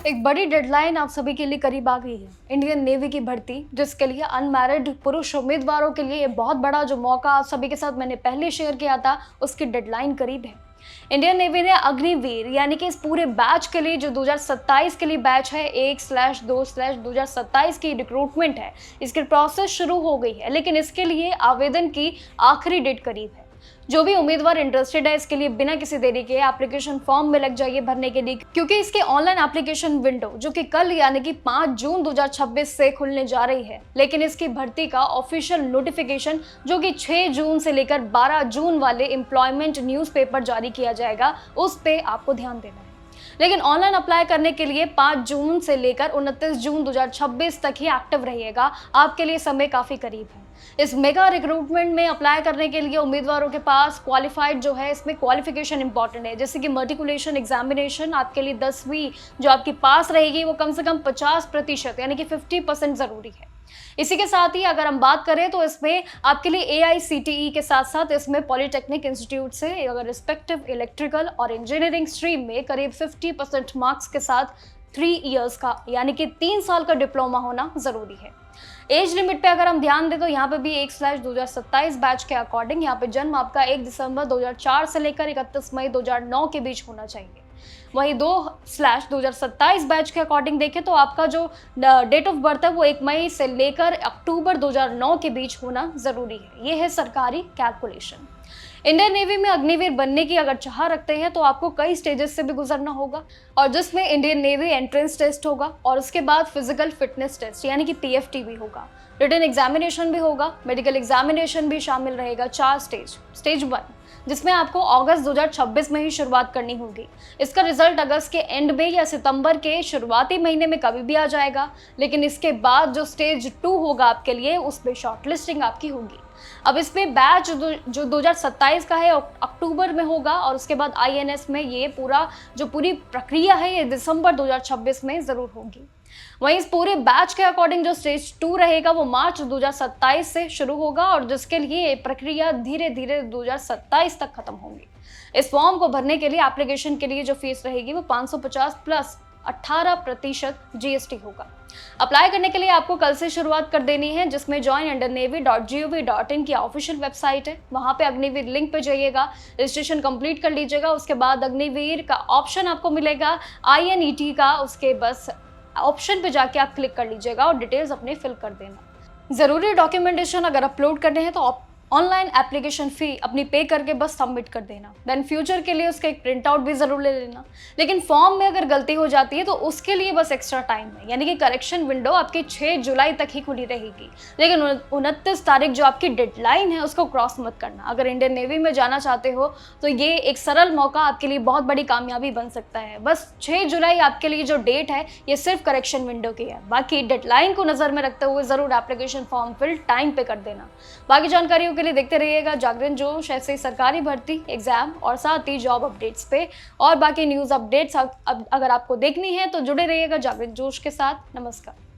एक बड़ी डेडलाइन आप सभी के लिए करीब आ गई है। इंडियन नेवी की भर्ती, जिसके लिए अनमैरिड पुरुष उम्मीदवारों के लिए ये बहुत बड़ा जो मौका आप सभी के साथ मैंने पहले शेयर किया था, उसकी डेडलाइन करीब है। इंडियन नेवी ने अग्निवीर यानी कि इस पूरे बैच के लिए जो 2027 के लिए बैच है 1/2/2027 की रिक्रूटमेंट है, इसकी प्रोसेस शुरू हो गई है, लेकिन इसके लिए आवेदन की आखिरी डेट करीब है। जो भी उम्मीदवार इंटरेस्टेड है, इसके लिए बिना किसी देरी के एप्लीकेशन फॉर्म में लग जाइए भरने के लिए, क्योंकि इसकी ऑनलाइन एप्लीकेशन विंडो जो कि कल यानी कि 5 जून 2026 से खुलने जा रही है, लेकिन इसकी भर्ती का ऑफिशियल नोटिफिकेशन जो कि 6 जून से लेकर 12 जून वाले एम्प्लॉयमेंट न्यूज़पेपर जारी किया जाएगा, उस पे आपको ध्यान देना है। लेकिन ऑनलाइन अप्लाई करने के लिए 5 जून से लेकर 29 जून 2026 तक ही एक्टिव रहिएगा। आपके लिए समय काफी करीब है। इस मेगा रिक्रूटमेंट में अप्लाई करने के लिए उम्मीदवारों के पास क्वालिफाइड जो है, इसमें क्वालिफिकेशन इंपॉर्टेंट है, जैसे कि मर्टिकुलेशन एग्जामिनेशन आपके लिए 10वीं जो आपकी पास रहेगी वो कम से कम 50% यानी कि 50% जरूरी है। इसी के साथ ही अगर हम बात करें तो इसमें आपके लिए AICTE के साथ साथ इसमें पॉलिटेक्निक इंस्टीट्यूट से अगर रिस्पेक्टिव इलेक्ट्रिकल और इंजीनियरिंग स्ट्रीम में करीब 50% मार्क्स के साथ 3 इयर्स का यानी कि 3 साल का डिप्लोमा होना जरूरी है। एज लिमिट पे अगर हम ध्यान दें तो यहाँ पे भी 1/2027 बैच के अकॉर्डिंग यहाँ पे जन्म आपका 1 दिसंबर 2004 से लेकर 31 मई 2009 के बीच होना चाहिए। वहीं 2/2027 बैच के अकॉर्डिंग देखें तो आपका जो डेट ऑफ बर्थ है वो 1 मई से लेकर अक्टूबर 2009 के बीच होना जरूरी है। ये है सरकारी कैलकुलेशन। इंडियन नेवी में अग्निवीर बनने की अगर चाह रखते हैं तो आपको कई स्टेजेस से भी गुजरना होगा, और जिसमें इंडियन नेवी एंट्रेंस टेस्ट होगा और उसके बाद फिजिकल फिटनेस टेस्ट यानी कि PFT भी होगा, रिटन एग्जामिनेशन भी होगा, मेडिकल एग्जामिनेशन भी शामिल रहेगा। 4 स्टेज 1 जिसमें आपको अगस्त 2026 में ही शुरुआत करनी होगी। इसका रिजल्ट अगस्त के एंड में या सितंबर के शुरुआती महीने में कभी भी आ जाएगा, लेकिन इसके बाद जो स्टेज 2 होगा आपके लिए, उसमें शॉर्टलिस्टिंग आपकी होगी। अब इसमें बैच जो 2027 का है अक्टूबर में होगा, और उसके बाद INS में ये पूरी प्रक्रिया है ये दिसंबर 2026 में जरूर होगी। वहीं इस पूरे बैच के अकॉर्डिंग जो स्टेज 2 रहेगा वो मार्च 2027 से शुरू होगा, और जिसके लिए प्रक्रिया धीरे धीरे 2027 तक खत्म होगी। इस फॉर्म को भरने के लिए एप्लीकेशन के लिए जो फीस रहेगी वो 550 प्लस 18% GST होगा। अप्लाई करने के लिए आपको कल से शुरुआत कर देनी है, जिसमें joinindiannavy.gov.in की ऑफिशियल वेबसाइट है, वहां पे अग्निवीर लिंक पे जाइएगा, रजिस्ट्रेशन कंप्लीट कर लीजिएगा। उसके बाद अग्निवीर का ऑप्शन आपको मिलेगा INET का, उसके बस ऑप्शन पे जाके आप क्लिक कर लीजिएगा और डिटेल्स अपने फिल कर देना। जरूरी डॉक्यूमेंटेशन अगर अपलोड करने हैं तो ऑनलाइन एप्लीकेशन फी अपनी पे करके बस सबमिट कर देना। देन फ्यूचर के लिए उसका एक प्रिंट आउट भी जरूर ले लेना। लेकिन फॉर्म में अगर गलती हो जाती है तो उसके लिए बस एक्स्ट्रा टाइम है, यानी कि करेक्शन विंडो आपकी 6 जुलाई तक ही खुली रहेगी, लेकिन 29 तारीख जो आपकी डेडलाइन है उसको क्रॉस मत करना। अगर इंडियन नेवी में जाना चाहते हो तो ये एक सरल मौका आपके लिए बहुत बड़ी कामयाबी बन सकता है। बस 6 जुलाई आपके लिए जो डेट है ये सिर्फ करेक्शन विंडो की है, बाकी डेडलाइन को नजर में रखते हुए जरूर एप्लीकेशन फॉर्म फिल टाइम पे कर देना। बाकी जानकारियों के लिए देखते रहिएगा जागरण जोश, ऐसे सरकारी भर्ती, एग्जाम और साथ ही जॉब अपडेट्स पे, और बाकी न्यूज़ अपडेट्स अगर आपको देखनी है तो जुड़े रहिएगा जागरण जोश के साथ। नमस्कार।